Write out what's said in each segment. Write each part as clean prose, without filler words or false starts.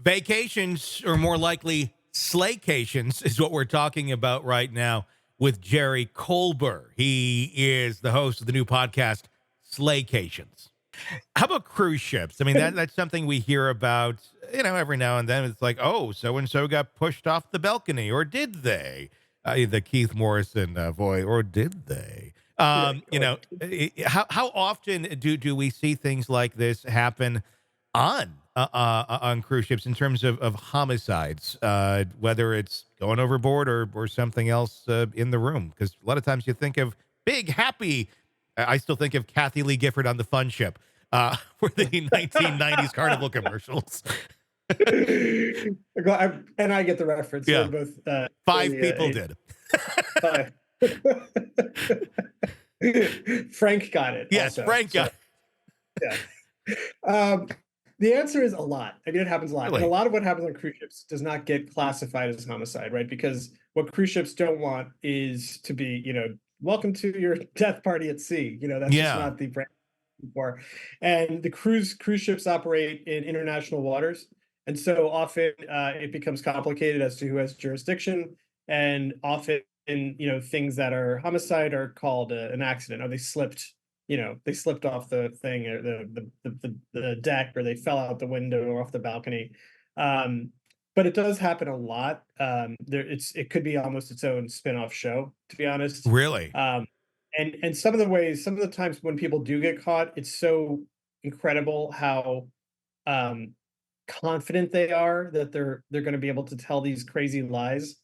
Vacations, or more likely slaycations, is what we're talking about right now with Jerry Kolber. He is the host of the new podcast, Slaycations. How about cruise ships? I mean, that's something we hear about, every now and then. It's like, oh, so-and-so got pushed off the balcony, or did they? The Keith Morrison voice, or did they? Yeah, How often do we see things like this happen on cruise ships in terms of homicides, whether it's going overboard or something else in the room? Because a lot of times you think of big, happy. I still think of Kathy Lee Gifford on the Fun Ship for the 1990s Carnival commercials. and I get the reference. Yeah. We're both Five people did. Five. Frank got it. Yes, also, Frank got it. Yeah. The answer is a lot. I mean, it happens a lot. Really? And a lot of what happens on cruise ships does not get classified as homicide, right? Because what cruise ships don't want is to be, welcome to your death party at sea. That's just not the brand for. And the cruise ships operate in international waters. And so often it becomes complicated as to who has jurisdiction. And often, things that are homicide are called an accident, or they slipped off the thing, or the deck, or they fell out the window or off the balcony. But it does happen a lot. It could be almost its own spin-off show, to be honest. Really? And some of the times when people do get caught, it's so incredible how confident they are that they're going to be able to tell these crazy lies.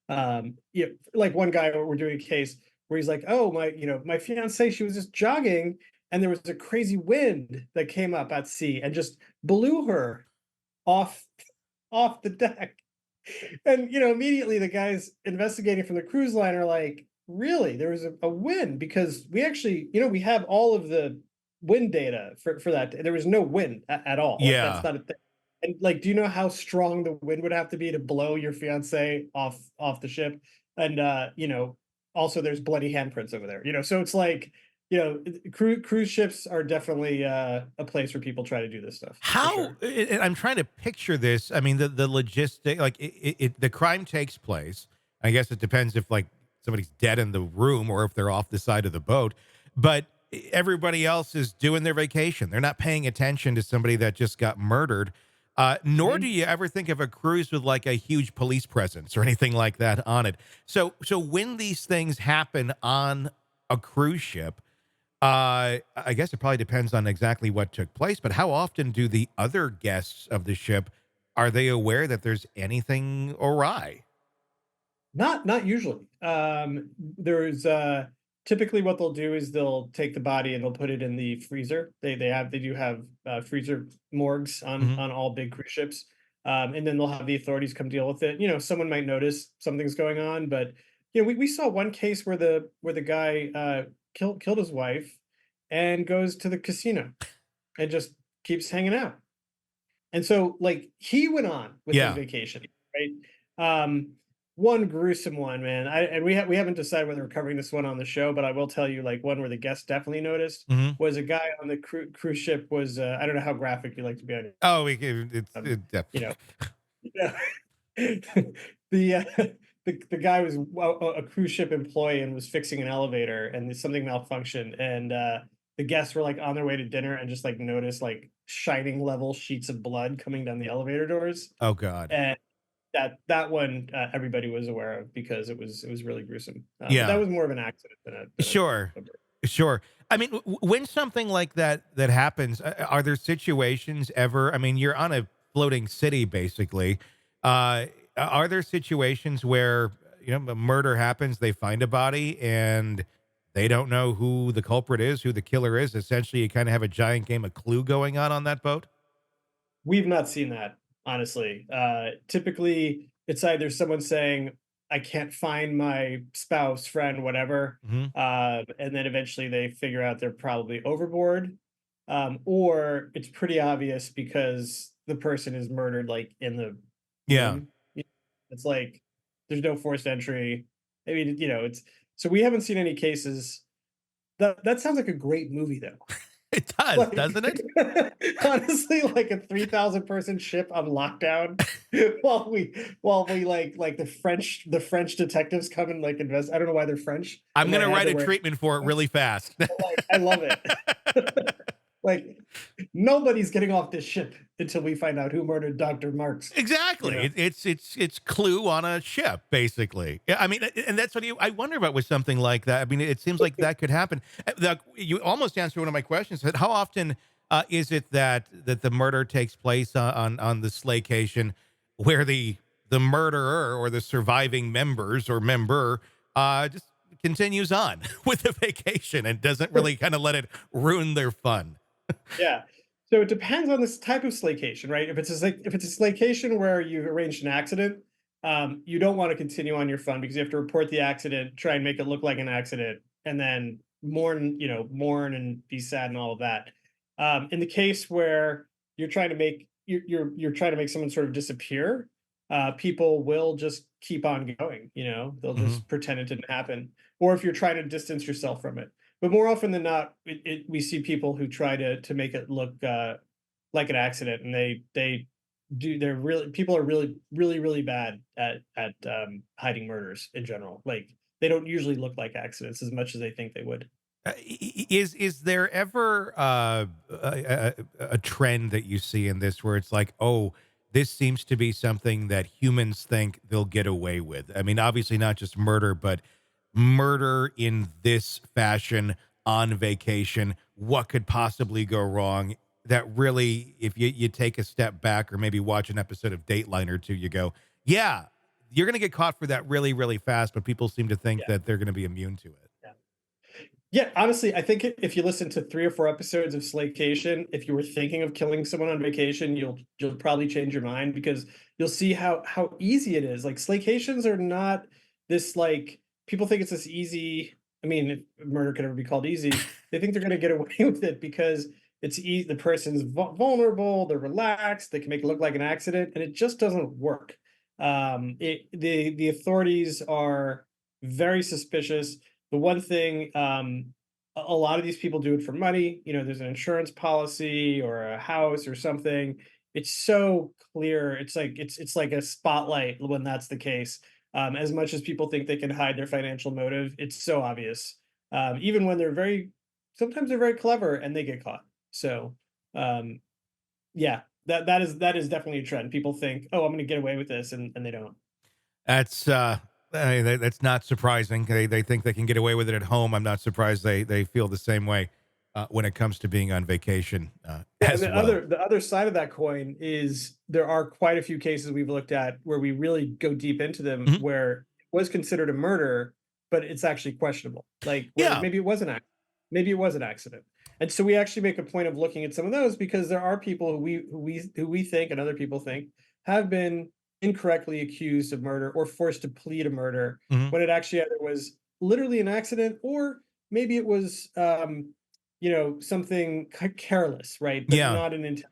Like one guy, we're doing a case where he's like, oh, my fiancée, she was just jogging and there was a crazy wind that came up at sea and just blew her off the deck. And immediately the guys investigating from the cruise line are like, really, there was a wind? Because we actually, we have all of the wind data for that. There was no wind at all. Yeah. That's not a thing. And do you know how strong the wind would have to be to blow your fiancé off the ship? And also there's bloody handprints over there. So it's like, cruise ships are definitely a place where people try to do this stuff. How? Sure. I'm trying to picture this. I mean, the logistic, like the crime takes place. I guess it depends if like somebody's dead in the room or if they're off the side of the boat. But everybody else is doing their vacation. They're not paying attention to somebody that just got murdered. Nor do you ever think of a cruise with like a huge police presence or anything like that on it. So when these things happen on a cruise ship, I guess it probably depends on exactly what took place, but how often do the other guests of the ship, are they aware that there's anything awry? Not usually. There's typically what they'll do is they'll take the body and they'll put it in the freezer. They do have freezer morgues on all big cruise ships. And then they'll have the authorities come deal with it. Someone might notice something's going on, but we saw one case where the guy killed his wife and goes to the casino and just keeps hanging out. And so like he went on with his vacation, right? One gruesome one, man. And we haven't decided whether we're covering this one on the show, but I will tell you, like, one where the guests definitely noticed was a guy on the cruise ship was I don't know how graphic you like to be on. Oh, The guy was a cruise ship employee and was fixing an elevator, and something malfunctioned, and the guests were like on their way to dinner and just like noticed like shining level sheets of blood coming down the elevator doors. Oh God. And that one everybody was aware of because it was really gruesome. But Yeah. that was more of an accident than a Sure. Sure. I mean, when something like that happens, are there situations ever? I mean, you're on a floating city, basically. Are there situations where a murder happens, they find a body, and they don't know who the culprit is, who the killer is? Essentially, you kind of have a giant game of Clue going on that boat. We've not seen that, honestly. Typically, it's either someone saying, I can't find my spouse, friend, whatever. And then eventually they figure out they're probably overboard. Or it's pretty obvious because the person is murdered, like in the room. It's like there's no forced entry. I mean, it's so we haven't seen any cases. That sounds like a great movie, though. It does, Like, doesn't it? honestly, like a 3,000 person ship on lockdown while we like the French detectives come and like invest. I don't know why they're French. I'm In my gonna head, write they're a wearing treatment for it really fast. like I love it. Like nobody's getting off this ship until we find out who murdered Dr. Marks, you Exactly. know? It's Clue on a ship, basically. Yeah, I mean, and that's what I wonder about with something like that. I mean, it seems like that could happen. You almost answered one of my questions. How often is it that the murder takes place on the Slaycation, where the murderer or the surviving members or member just continues on with the vacation and doesn't really kind of let it ruin their fun? Yeah. So it depends on this type of slaycation, right? If it's a slaycation where you've arranged an accident, you don't want to continue on your fun because you have to report the accident, try and make it look like an accident, and then mourn and be sad and all of that. In the case where you're trying to make someone sort of disappear, people will just keep on going. They'll Hmm. just pretend it didn't happen. Or if you're trying to distance yourself from it, but more often than not, we see people who try to make it look like an accident, and they're really people are really bad at hiding murders in general. Like they don't usually look like accidents as much as they think they would. Is there ever a trend that you see in this where it's like, oh, this seems to be something that humans think they'll get away with? I mean, obviously not just murder, but murder in this fashion on vacation. What could possibly go wrong? That really, if you take a step back or maybe watch an episode of Dateline or two, you go, yeah, you're going to get caught for that really, really fast. But people seem to think Yeah. that they're going to be immune to it. Yeah. Yeah, honestly, I think if you listen to 3 or 4 episodes of Slaycation, if you were thinking of killing someone on vacation, you'll probably change your mind because you'll see how easy it is. Like Slaycations are not this like people think it's this easy. I mean, if murder could ever be called easy, they think they're going to get away with it because it's easy. The person's vulnerable, they're relaxed, they can make it look like an accident, and it just doesn't work. The authorities are very suspicious. The one thing, a lot of these people do it for money. There's an insurance policy or a house or something. It's so clear. It's like a spotlight when that's the case. As much as people think they can hide their financial motive, it's so obvious. Even when sometimes they're very clever and they get caught. So, um, yeah, that is definitely a trend. People think, oh, I'm going to get away with this, and they don't. That's that's not surprising. They think they can get away with it at home. I'm not surprised they feel the same way when it comes to being on vacation Yeah, and as well. the other side of that coin is there are quite a few cases we've looked at where we really go deep into them Mhm. where it was considered a murder, but it's actually questionable. Like where Yeah, maybe it was an accident. And so we actually make a point of looking at some of those because there are people who we think and other people think have been incorrectly accused of murder or forced to plead a murder mhm. when it actually either was literally an accident or maybe it was something careless, right? But Yeah. not an intent.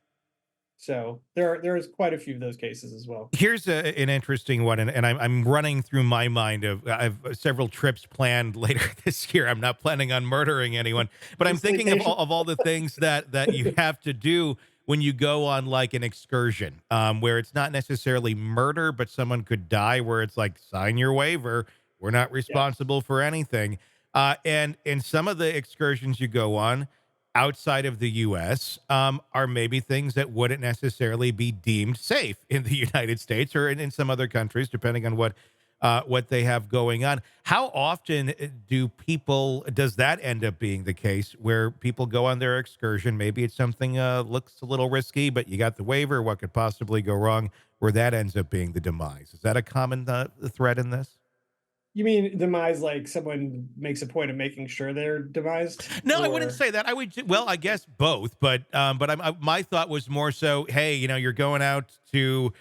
So there's quite a few of those cases as well. Here's an interesting one, and I'm running through my mind of I've several trips planned later this year. I'm not planning on murdering anyone, but I'm thinking of Slaycation. all the things that you have to do when you go on like an excursion, where it's not necessarily murder, but someone could die. Where it's like sign your waiver, we're not Yeah, responsible for anything. And in some of the excursions you go on, outside of the US are maybe things that wouldn't necessarily be deemed safe in the United States or in some other countries, depending on what they have going on. How often does that end up being the case where people go on their excursion? Maybe it's something looks a little risky, but you got the waiver. What could possibly go wrong? Where that ends up being the demise. Is that a common thread in this? you mean demise like someone makes a point of making sure they're demised, No, I wouldn't or say that. Well, I guess both, but my thought was more so, hey, you're going out to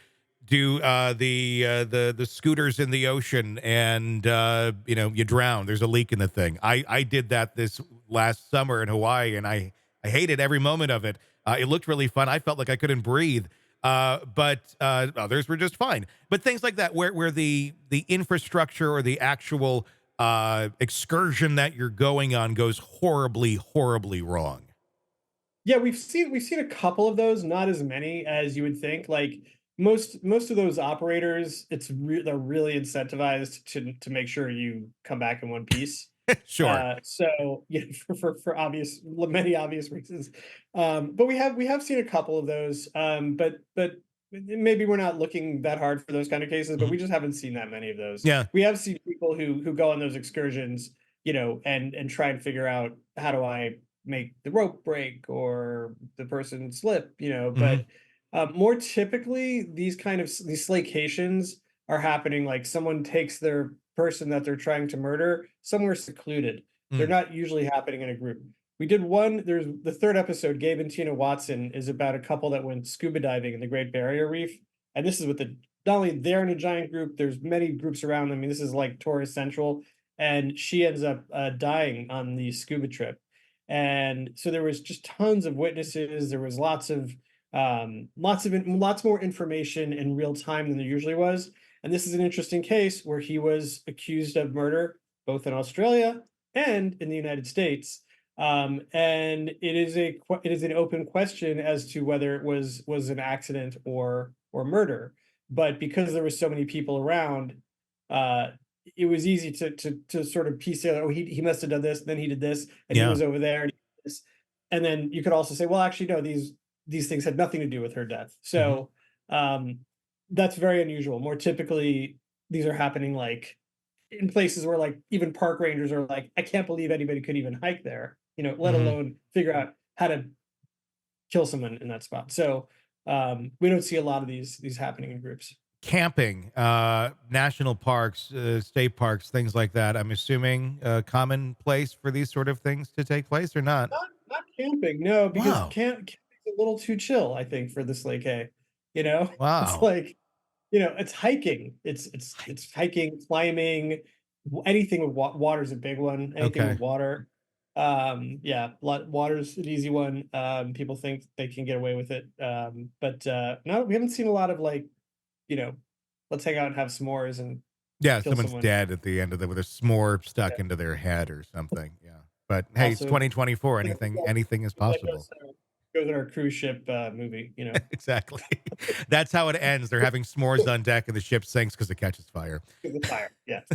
do the scooters in the ocean, and you drown. There's a leak in the thing. I did that this last summer in Hawaii, and I hated every moment of it. It looked really fun. I felt like I couldn't breathe. But others were just fine. But things like that, where the infrastructure or the actual excursion that you're going on goes horribly, horribly wrong. Yeah, we've seen a couple of those, not as many as you would think. Like most of those operators, they're really incentivized to make sure you come back in one piece. Sure. So yeah, for obvious many obvious reasons. But we have seen a couple of those. But maybe we're not looking that hard for those kind of cases, but Mhm. we just haven't seen that many of those. Yeah. We have seen people who go on those excursions, and try and figure out, how do I make the rope break or the person slip, Mhm. but more typically these slaycations are happening like someone takes their person that they're trying to murder somewhere secluded. They're Mm. not usually happening in a group. We did one, there's the third episode, Gabe and Tina Watson, is about a couple that went scuba diving in the Great Barrier Reef. And this is with not only they're in a giant group, there's many groups around them. I mean, this is like tourist central. And she ends up dying on the scuba trip, and so there was just tons of witnesses. There was lots more information in real time than there usually was. And this is an interesting case where he was accused of murder both in Australia and in the United States. And it is an open question as to whether it was an accident or murder. But because there were so many people around, uh, it was easy to sort of piece together. Oh, he must have done this, then he did this, and he Yeah. was over there, and he did this. And then you could also say, well, actually, no, these things had nothing to do with her death. Mhm. So that's very unusual. More typically, these are happening like in places where like even park rangers are like, I can't believe anybody could even hike there, let Mhm. alone figure out how to kill someone in that spot. So we don't see a lot of these happening in groups. Camping, national parks, state parks, things like that. I'm assuming a common place for these sort of things to take place or not? Not camping, no, because Wow. camping's a little too chill, I think, for this Lake A, you know? It's Wow. like, it's hiking. It's hiking, climbing, anything with water's a big one, anything with Okay. water. Yeah, water's an easy one. People think they can get away with it. But no, we haven't seen a lot of like, you know, let's hang out and have s'mores and Yeah, kill someone's someone. dead at the end of the with a s'more Yeah. stuck into their head or something. Yeah. But hey, it's Also, 2024. Anything is that possible. goes in our cruise ship movie. Exactly. That's how it ends. They're having s'mores on deck and the ship sinks because it catches fire. The fire, yes.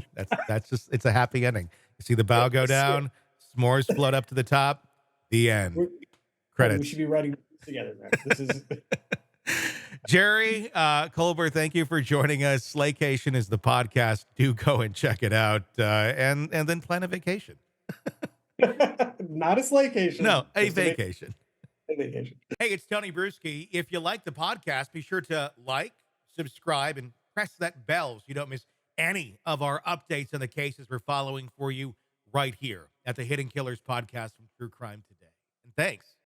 That's just it's a happy ending. You see the bow go So, down, s'mores float up to the top, the end. we're Tony, we should Credits. be writing this together, man. This is Jerry Kolber, thank you for joining us. Slaycation is the podcast. Do go and check it out, and then plan a vacation. not a slaycation, No, a just vacation. a vacation. Hey, it's Tony Brueski. If you like the podcast, be sure to like, subscribe, and press that bell so you don't miss any of our updates on the cases we're following for you right here at the Hidden Killers podcast from True Crime Today. And thanks